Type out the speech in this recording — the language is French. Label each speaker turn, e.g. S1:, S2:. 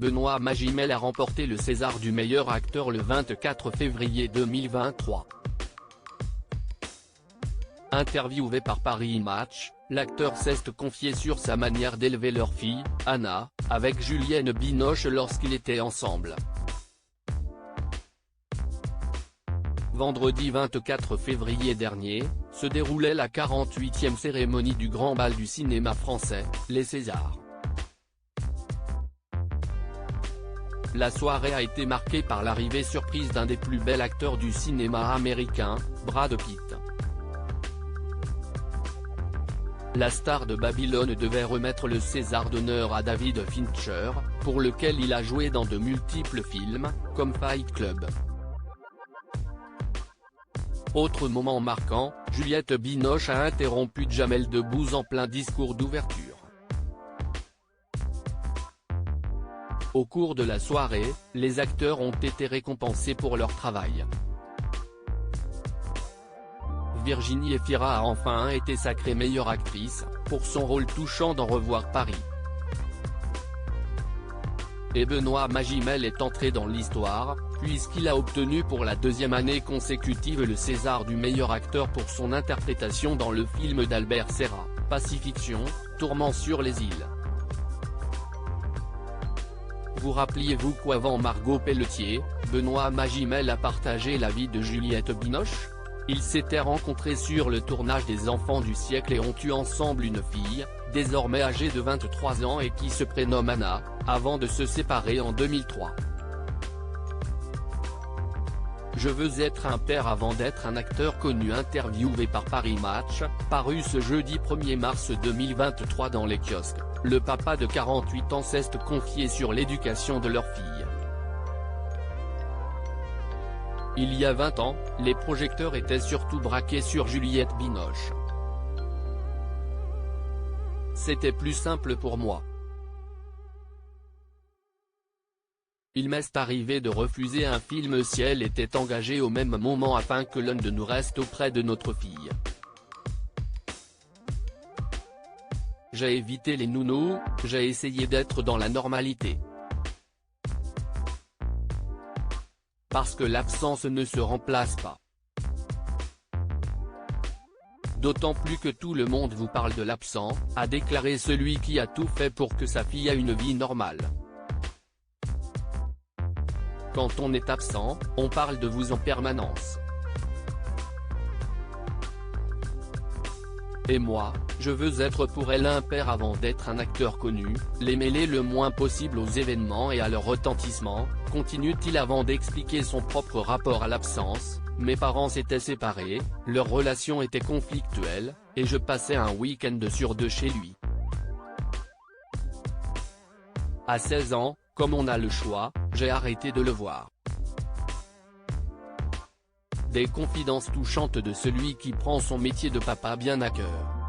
S1: Benoît Magimel a remporté le César du meilleur acteur le 24 février 2023. Interviewé par Paris Match, l'acteur s'est confié sur sa manière d'élever leur fille, Anna, avec Juliette Binoche lorsqu'ils étaient ensemble. Vendredi 24 février dernier, se déroulait la 48e cérémonie du Grand Bal du cinéma français, les Césars. La soirée a été marquée par l'arrivée surprise d'un des plus bels acteurs du cinéma américain, Brad Pitt. La star de Babylone devait remettre le César d'honneur à David Fincher, pour lequel il a joué dans de multiples films, comme Fight Club. Autre moment marquant, Juliette Binoche a interrompu Jamel Debbouze en plein discours d'ouverture. Au cours de la soirée, les acteurs ont été récompensés pour leur travail. Virginie Efira a enfin été sacrée meilleure actrice, pour son rôle touchant dans Revoir Paris. Et Benoît Magimel est entré dans l'histoire, puisqu'il a obtenu pour la deuxième année consécutive le César du meilleur acteur pour son interprétation dans le film d'Albert Serra, Pacifiction, Tourment sur les îles. Vous rappeliez-vous qu'avant Margot Pelletier, Benoît Magimel a partagé la vie de Juliette Binoche? Ils s'étaient rencontrés sur le tournage des Enfants du siècle et ont eu ensemble une fille, désormais âgée de 23 ans et qui se prénomme Anna, avant de se séparer en 2003. Je veux être un père avant d'être un acteur connu. Interviewé par Paris Match, paru ce jeudi 1er mars 2023 dans les kiosques, le papa de 48 ans s'est confié sur l'éducation de leur fille. Il y a 20 ans, les projecteurs étaient surtout braqués sur Juliette Binoche. C'était plus simple pour moi. Il m'est arrivé de refuser un film si elle était engagée au même moment afin que l'un de nous reste auprès de notre fille. J'ai évité les nounous, j'ai essayé d'être dans la normalité. Parce que l'absence ne se remplace pas. D'autant plus que tout le monde vous parle de l'absent, a déclaré celui qui a tout fait pour que sa fille ait une vie normale. Quand on est absent, on parle de vous en permanence. Et moi, je veux être pour elle un père avant d'être un acteur connu, les mêler le moins possible aux événements et à leur retentissement, continue-t-il avant d'expliquer son propre rapport à l'absence. Mes parents s'étaient séparés, leur relation était conflictuelle, et je passais un week-end sur 2 chez lui. À 16 ans, comme on a le choix, j'ai arrêté de le voir. Des confidences touchantes de celui qui prend son métier de papa bien à cœur.